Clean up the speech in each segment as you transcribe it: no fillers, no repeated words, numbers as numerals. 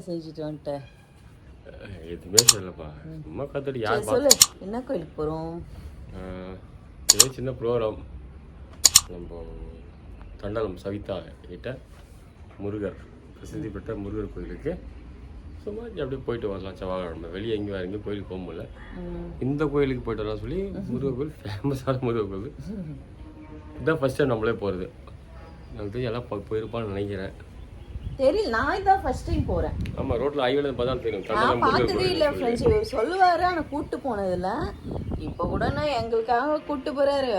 செஞ்சுட்டு வந்துட்டேன். எதுவுமே சொல்லப்பா, சும்மா கற்றுட்டு யார் சொல்லு, என்ன கோயிலுக்கு போகிறோம்? ஏதோ சின்ன ப்ரோக்ராம். நம்ம தண்டலம் சவிதா கிட்ட முருகர் பிரசித்தி பெற்ற முருகர் கோயிலுக்கு சும்மா அப்படியே போயிட்டு வரலாம். செவ்வாய்க்கிழமை வெளியே எங்கேயும் வேறு எங்கேயும் கோயிலுக்கு போக முடியல. இந்த கோயிலுக்கு போயிட்டு வரலாம் சொல்லி முருகர் கோயில் ஃபேமஸான முருகர் கோயில் இதுதான் ஃபஸ்ட் டைம் நம்மளே போகிறது. எனக்கு தெரிஞ்சு எல்லாம் போயிருப்பான்னு நினைக்கிறேன். தெரியல, நான் தான் ஃபர்ஸ்ட் டைம் போறேன். ஆமா, ரோட்ல ஹைவேல பார்த்தா தெரியும். நான் பார்த்ததே இல்ல ஃப்ரெண்ட்ஸ். இவர் சொல்லுவாரு, ஆனா கூட்டு போனதில்ல. இப்போ கூட நான் எங்களுக்காக கூட்டு போறாரு.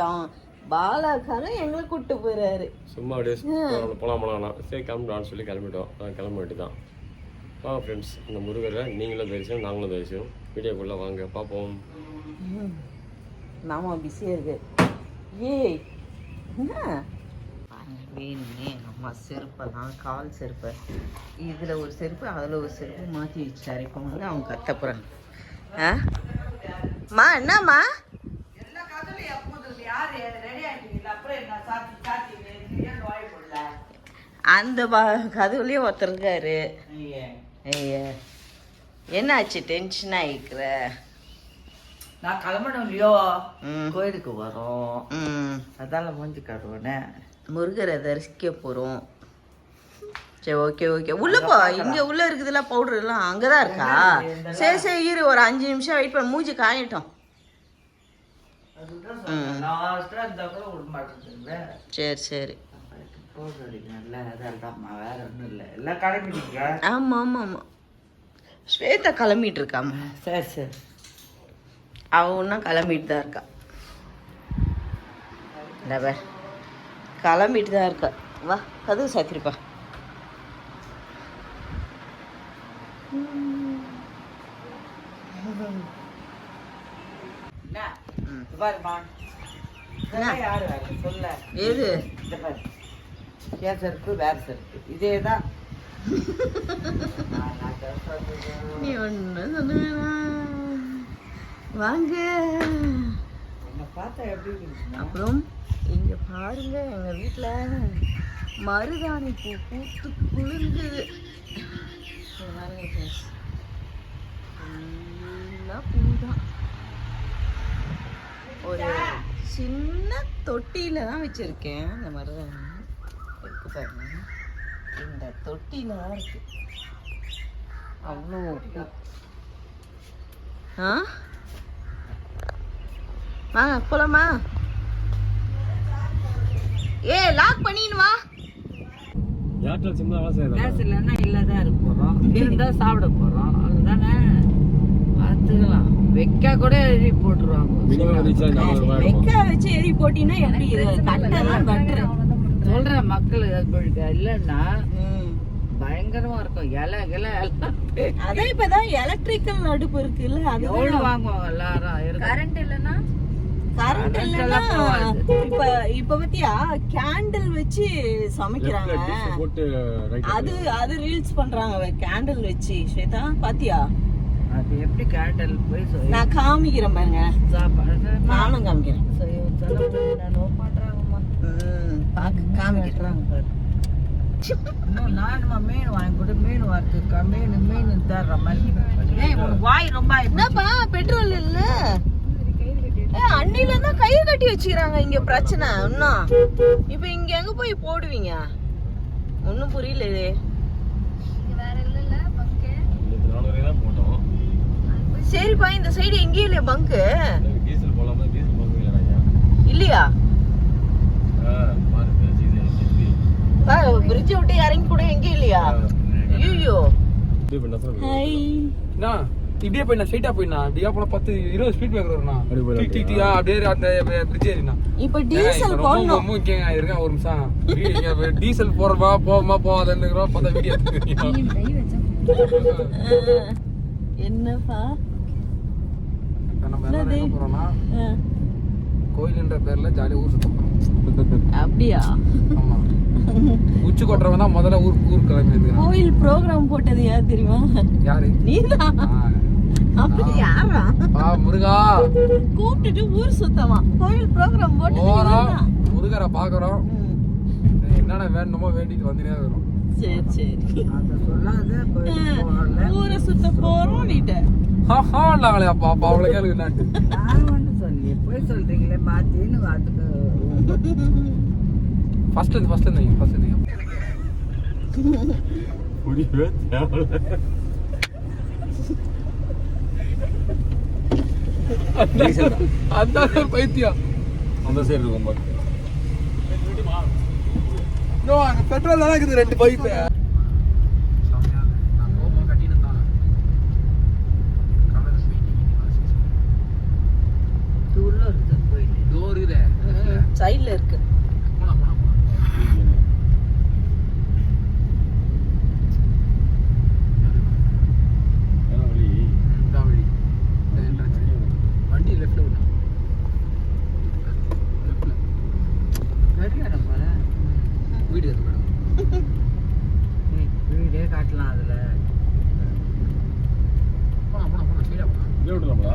பாலாக்காரன் எங்களை கூட்டு போறாரு. சும்மா அப்படியே போலாம் சரி கிளம்பிடான்னு சொல்லி கிளம்பிட்டோம். கிளம்ப வேண்டியதான். வாங்க ஃப்ரெண்ட்ஸ், இந்த முருகரை நீங்களும் தரிசனம் நாங்களும் தரிசனம் வீடியோக்குள்ளே வாங்க பார்ப்போம். மாமா பிஸியாக இருக்கு. ஏய் என்ன வேணுமே அம்மா செருப்பெல்லாம் கால் செருப்பு, இதில் ஒரு செருப்பு அதில் ஒரு செருப்பு மாற்றி வச்சாரு. இப்போ வந்து அவங்க கத்த போகிறாங்க. மா என்னம்மா அந்த கதவுலயே ஒருத்தர் இருக்காரு. என்னாச்சு டென்ஷன் ஆகிக்கிற? நான் கிளம்பணும் இல்லையோ, கோயிலுக்கு வரோம். அதால மூஞ்சி காட்டுவேனே. முருகரை தரிசிக்க போகிறோம். சரி ஓகே ஓகே. உள்ளப்பா, இங்கே உள்ளே இருக்குதுல்ல பவுடர் எல்லாம் அங்கே தான் இருக்கா? சரி சரி இரு, ஒரு 5 நிமிஷம் வெயிட் பண்ண, மூஞ்சி காயட்டும். சரி சரி. ஆமாம் ஆமாம் ஆமாம். ஸ்வேதா கிளம்பிட்டு இருக்காமா? சரி சரி. அவன் ஒன்றும் கிளம்பிட்டு தான் இருக்கா. இல்லை கிளம்பிட்டு தான் இருக்கா. வா கதவு சாத்திருப்பா. ஏது ஏன் செருப்பு வேற செருப்பு இதே தான். நீ ஒன்று சொன்ன வாங்க. பார்த்தா எப்படி இருந்துச்சுன்னா, அப்புறம் இங்கே பாருங்க, எங்கள் வீட்டில் மருதாணி பூ பூத்து குளிர்ந்துது. பாருங்க ஃபுல்லாக பூ தான். ஒரு சின்ன தொட்டியில் தான் வச்சுருக்கேன் இந்த மருதாணி. இருக்கு பாருங்க, இந்த தொட்டியில் தான் இருக்கு. அவ்வளோ பூ. வாங்க போலாமா? லாக் பண்ணின்னு வா. கேஸ் இல்லைன்னா இல்லதான் இருக்க போறோம், இருந்தா சாப்பிட போறோம். அதுதானே பார்த்துக்கலாம். வெக்கா கூட எரி போட்டுருவாங்க. வெக்கா வச்சு எரி போட்டீங்கன்னா எப்படி கட்டதான் பட்டுரு சொல்றேன் மக்களுக்கு. இல்லைன்னா பயங்கரமா இருக்கும். இலை அதான் இப்பதான் எலக்ட்ரிக்கல் அடுப்பு இருக்குல்ல, அது எவ்வளவு வாங்குவாங்க எல்லாரும். கரண்ட் இல்லைன்னா இப்ப பத்தியா கேண்டில் வச்சு சமைக்கிறாங்க. அது ரீல்ஸ் பண்றாங்க கேண்டில் வச்சு. ஸ்வேதா பாத்தியா? அது எப்படி கேண்டில் போய் நான் காமிக்கிறேன் பாருங்க. நானும் காமிக்கிறேன். காமிக்கிறாங்க. நானுமா மீன் வாங்கி கொடு, மீன் வறுத்துருக்கா, மீன் தர்ற மாதிரி. வாய் ரொம்ப என்னப்பா பெட்ரோல் இல்ல? அன்னில தான் கை கட்டி வச்சுக்கிறாங்க. இங்க பிரச்சனை இன்னும். இப்ப இங்க எங்க போய் போடுவீங்க? ஒன்னும் புரியலையே. சரிப்பா, இந்த சைடு எங்கேயும் இல்லையா பங்கு? இல்லையா? பிரிட்ஜ் விட்டு இறங்கி கூட எங்கேயும் இல்லையா? ஐயோ இப்படியே போயினா ஸ்ட்ரைட்டா போயினா அப்படியே போனா 10-20 ஸ்பீட் பிரேக்கர் வரும்னா. அப்படியே அந்த பிரிட்ஜ் ஏறினா. இப்போ டீசல் போடணும். இங்க இருங்க ஒரு நிமிஷம். டீசல் போறமா போவாதன்னு பார்த்தா வீடியோ என்னப்பா நம்ம என்ன போறோம்னா கோயில்ன்ற பேர்ல ஜாலியா ஊர் சுத்த போறோம். அப்படியா? ஆமா. உச்சி கொட்டுறவன் தான் முதல்ல ஊர் கிளம்பி. கோயில் ப்ரோக்ராம் போட்டது யார் தெரியுமா? யாரு? நீதான். அப்படி யாரா? முருகா கூப்பிட்டுட்டு ஊர் சுத்தமா கோயில் ப்ரோக்ராம் போட்டது. முருகரை பாக்குறோம், என்னென்ன வேணுமோ வேண்டிட்டு வந்துட்டே வரும். சரி சரி அதை சொல்லாத போகல. ஊரை சுத்த போறோம் நீட்ட நாங்களே அப்பா அப்பா அவளை கேளுங்க என்னான்ட்டு. நான் ஒன்று சொல்லி போய் சொல்றீங்களே மாத்தின்னு அதுக்கு ஃபர்ஸ்ட் இருந்து புரியவே தேவையில்ல. அதான் பைத்தியம். அந்த சைடு இருக்கும் பாரு. அங்க பெட்ரோல் தான் இருக்குது 2 பைப்பு. உள்ள இருக்கு கோயில். சைடுல இருக்கு. வண்டி லெஃப்ட்ல விடும். வீடு எது மேடம்? வீடே காட்டலாம் அதுல. போனா ஸ்பீடா போனா. இங்கே விடலாம்ல?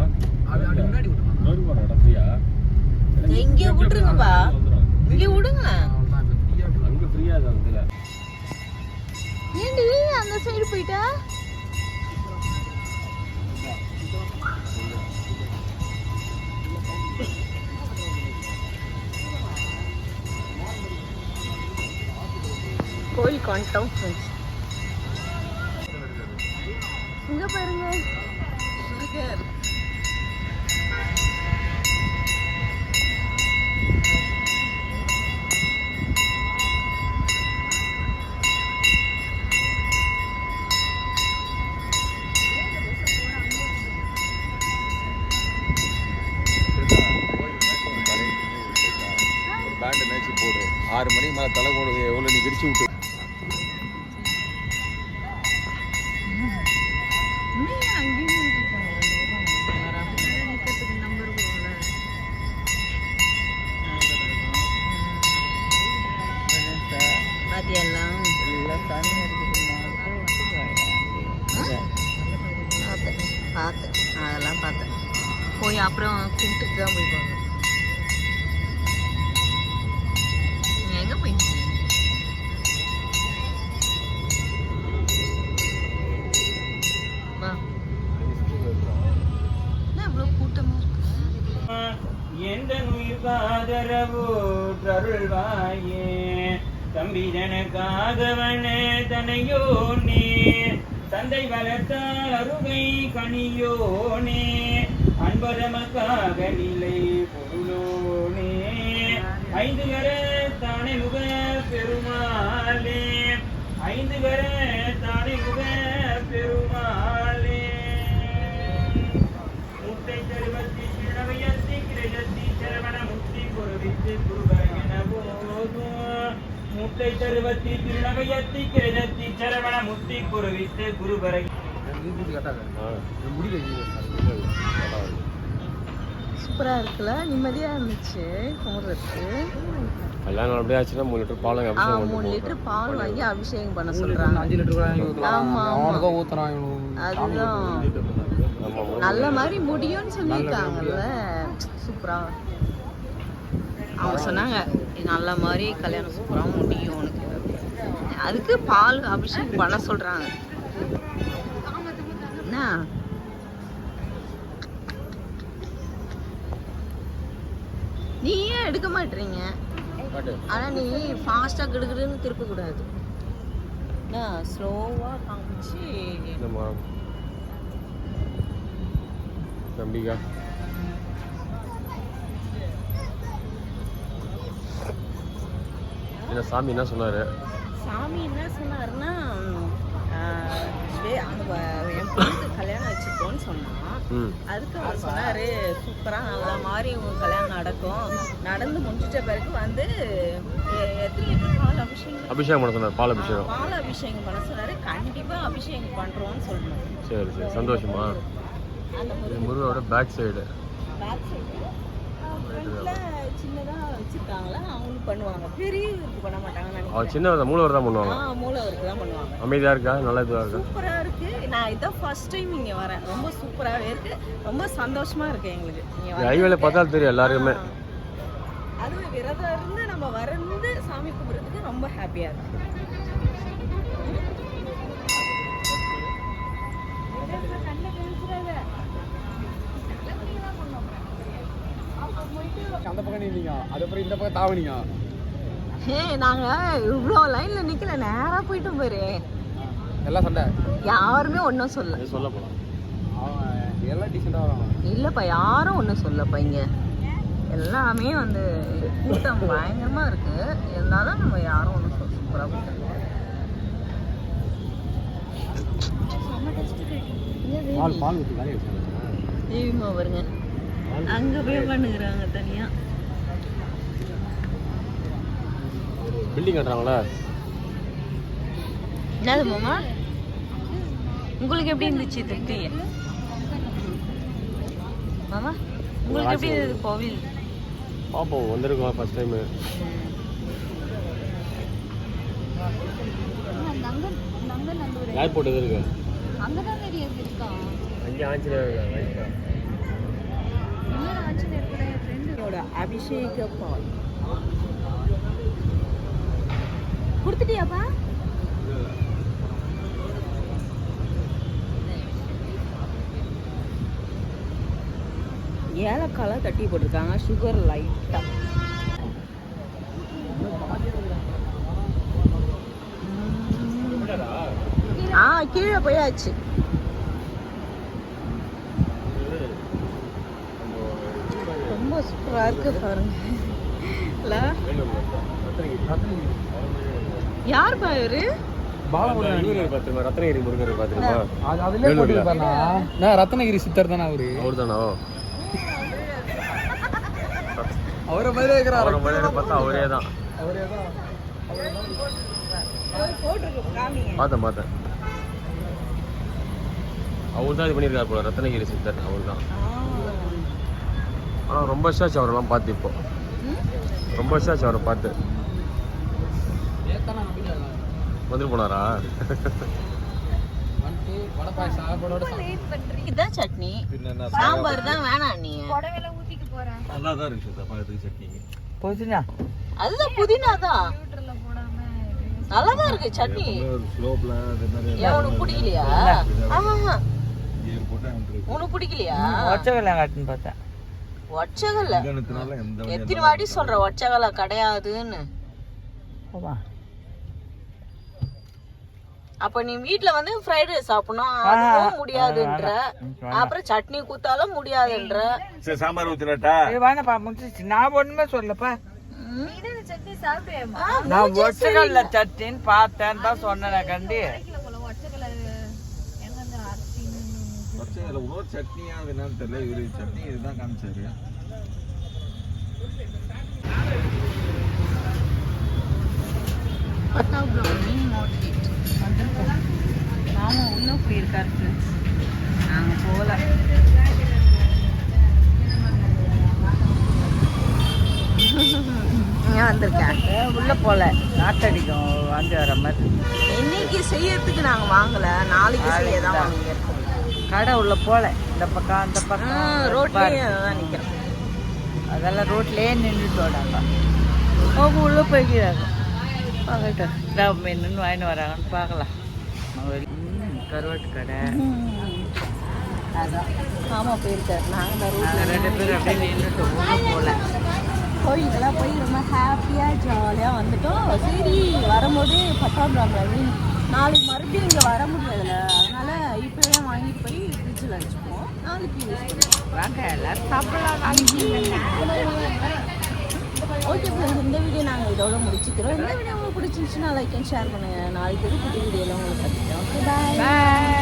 அப்படி முன்னாடி விட்டுருவாங்க. ரோடு போற இடம் ஃப்ரீயா? இங்கே விட்டுருங்கப்பா. இங்கே விடுங்க. அவ்வளவுதான் இப்ப ஃப்ரீயா விட்டுருவாங்க. அங்கே ஃப்ரீயா தான் இருக்குல்ல. ஏண்டி அந்த சைடு போயிட்டா? கோயிலுக்கு வந்துட்டோம் ஃப்ரெண்ட்ஸ். இங்க பாருங்க சுகர். ஒரு பேண்ட் மேட்ச் போடு. 6 மணிக்கு மேலே தலை போடு. எவ்வளோ நீ விரிச்சு விட்டு. மதியெல்லாம் பார்த்தேன் அதெல்லாம் பார்த்தேன். போய் அப்புறம் கும்பிட்டுட்டு தான் போய் பார்த்தேன். நீ எங்கே போயிட்டு வா? என்ன இவ்வளோ கூட்டமாக இருக்கு? எந்த உயிர்காதரவோ அருள்வாயே தம்பிதனக்காகவனே தனையோனே தந்தை வளர்த்தால் அருகை கனியோனே அன்பரமக்காக நிலை பொருளோனே 5 கர தானே முக பெருமாளே 5 கர தானே முக பெருமாளே முட்டை தருவத்தி சிறவையத்தி கிரஜத்தி சரவண முக்தி குருவித்து குருபரகன போதும் முட்டை தருவத்தி திருநகையத்தி கிரஜத்தி சரவண முக்தி குருவித்து குருபரக சூப்பராக இருக்குல்ல, நிம்மதியாக இருந்துச்சு கும்பிட்றதுக்கு. கல்யாணம் அப்படியே ஆச்சுன்னா 3 லிட்டர் பால் 3 லிட்டர் பால் வாங்கி அபிஷேகம் பண்ண சொல்றாங்க. 5 லிட்டர் ஆமா அவனுக்கு ஊத்துறான். அதுதான் நல்ல மாதிரி முடியும்னு சொல்லியிருக்காங்கல்ல. சூப்பரா அவங்க சொன்னாங்க நல்ல மாதிரி கல்யாணம் சூப்பரா முடியும் உனக்கு. அதுக்கு பால் அபிஷேகம் பண்ண சொல்றாங்க. என்ன நீ ஏன் எடுக்க மாட்டீங்க? ஆனா நீ ஃபாஸ்டா கிடுகிடுன்னு திருப்ப கூடாது. ஸ்லோவா காமிச்சு நம்பிக்கை. என்ன சாமி என்ன சொன்னாரு? சாமி என்ன சொன்னாருன்னா அங்க என் பொண்ணுக்கு கல்யாணம் வச்சுக்கோன்னு சொன்னான். அதுக்கு அவர் சொன்னாரு சூப்பரா நல்ல மாதிரி உங்க கல்யாணம் நடக்கும். நடந்து முடிஞ்சிட்ட பிறகு வந்து எத்தனை லிட்டர் பால் அபிஷேகம் பண்ண சொன்னார். பால் அபிஷேகம் பண்ண சொன்னாரு. கண்டிப்பா அபிஷேகம் பண்றோம்னு சொல்லணும். சரி சரி சந்தோஷமா. முருகனோட பேக் சைடு சின்னதா வச்சிருக்காங்களா அவங்களுக்கு பண்ணுவாங்க. பெரிய பண்ண மாட்டாங்க. சின்னவர் மூலவர் தான் பண்ணுவாங்க. மூலவருக்கு தான் பண்ணுவாங்க. அமைதியா இருக்கா? நல்ல இதுவா இருக்கா? சூப்பரா இருக்கு. நான் இதான் ஃபர்ஸ்ட் டைம் இங்க வரேன். ரொம்ப சூப்பராவே இருக்கு. ரொம்ப சந்தோஷமா இருக்கு எங்களுக்கு. ஹைவேல பார்த்தா தெரியும் எல்லாருமே. அது விரதம் இருந்து நம்ம வந்து சாமி கும்பிடுறதுக்கு ரொம்ப ஹாப்பியா இருக்கு. பக்கம் நின்னீங்க அதுக்கப்புறம் இந்த பக்கம் தாவணிங்க நாங்க இவ்வளோ லைன்ல நிக்கல, நேரா போயிட்டோம் பாரு. எல்லாம் சண்டை யாருமே ஒன்றும் சொல்ல. சொல்ல போலாம் அவன் எல்லாம் டீசெண்டாக வரான். இல்லைப்பா, யாரும் ஒன்றும் சொல்லப்பா. இங்க எல்லாமே வந்து கூட்டம் பயங்கரமா இருக்கு. இருந்தாலும் நம்ம யாரும் ஒன்றும் சொல்ல. சூப்பராக போயிட்டு பால் ஊற்றி வேலையை வச்சாங்க. தேவிமா வருங்க, அங்க போய் பண்ணுகிறாங்க தனியா. பில்டிங் கட்டுறாங்களா? என்னது மாமா, உங்களுக்கு எப்படி இருந்துச்சு திருப்தி? மாமா உங்களுக்கு எப்படி இருந்தது கோவில்? பார்ப்போம், வந்திருக்கோம் ஃபர்ஸ்ட் டைமு. ஏர்போர்ட் எது இருக்கு? அங்கே ஆஞ்சநேயர் அபிஷேக பால் கொடுத்துட்டியாப்பா? ஏலக்காய் தட்டி போட்டிருக்காங்க, சுகர் லைட்டா. கீழே போயாச்சு. ரொம்ப சூப்பரா இருக்கு பாருங்க. யார் பாரு? ரத்னகிரி முருகர் பாத்துருமா? அதுலயே போட்டுருப்பானா? நான் ரத்னகிரி சித்தர் தானே அவரு? அவர் தானோ? அவரை மாதிரி இருக்கிறாரு. அவரை மாதிரி பார்த்தா அவரே தான். பார்த்தேன் அவர் தான் இது பண்ணியிருக்காரு போல, ரத்னகிரி சித்தர் அவர் தான். ஆனால் ரொம்ப வருஷம் ஆச்சு அவரெல்லாம் பார்த்து. இப்போ ரொம்ப வருஷம் ஆச்சு அவரை பார்த்து. வந்துட்டு போனாரா? இதுதான் சட்னி, சாம்பார் தான் வேணாம். நீ நல்லா தான் இருக்கு சட்னி. புதினா, அதுதான் புதினா தான் நல்லாதான் இருக்கு சட்னி. ஏன் உனக்கு பிடிக்கலையா? உனக்கு பிடிக்கலையா? ஒச்சகலை காட்டுன்னு பார்த்தேன். ஒச்சகலை எத்தனை வாட்டி சொல்ற ஒச்சகலை கிடையாதுன்னு. அப்ப நீ வீட்ல வந்து ஃப்ரைட் ரைஸ் சாப்பிடணும், அதுவும் முடியாதுன்ற. அப்புறம் சட்னி கூத்தாலும் முடியாதுன்ற. சாம்பார் ஊத்தினட்டா? வேணப்பா, முடிச்சிச்சு. நான் ஒண்ணுமே சொல்லப்பா. நான் ஒச்சகல்ல சட்னின்னு பார்த்தேன் தான் சொன்னேன் கண்டி. சட்னியா என்னன்னு தெரியல, இவரு சட்னி இதுதான் காமிச்சாரு. நாம உள்ள போயிருக்காரு ஃப்ரெண்ட்ஸ், நாங்க போகல. வந்திருக்கேன் உள்ள போல நாட்டடிக்கும் வாங்கி வர மாதிரி. இன்னைக்கு செய்யறதுக்கு நாங்க வாங்கல, நாளைக்கு செய்யதான் வாங்கியிருக்கோம். கடை உள்ள போல, இந்த பக்கம் அந்த பக்கம் ரோட்லயே தான் நிக்கிறோம். அதெல்லாம் ரோட்லயே நின்றுட்டு வராங்க. அவங்க உள்ள போய்க்கிறாங்க. பார்க்கட்டும், ஸ்டவ் மீன் வாங்கிட்டு வராங்கன்னு பார்க்கலாம். கருவாட்டு கடை அதான் ஆமா போயிருக்காரு. நாங்கள் ரெண்டு பேரும் அப்படியே நின்றுட்டு உள்ள போல. கோயிலுக்கெல்லாம் போய் ரொம்ப ஹாப்பியாக ஜாலியாக வந்துட்டோம். சரி வரும்போது 10ஆம் கிராமில் நாளைக்கு மறுபடியும் இங்கே வர முடியாதுல்ல, அதனால் இப்போவே வாங்கிட்டு போய் ஃப்ரிட்ஜில் வச்சுப்போம். நாளைக்கு வாங்க எல்லாரும் சாப்பிடலாம். ஓகே ஃப்ரெண்ட்ஸ், இந்த வீடியோ நாங்கள் இதோட முடிச்சுக்கிறோம். இந்த வீடியோ உங்களுக்கு பிடிச்சிருந்துச்சுன்னா லைக் அண்ட் ஷேர் பண்ணுங்கள். நாளைக்கு புது வீடியோவில் உங்களுக்கு பார்த்துக்கிறோம். Okay bye.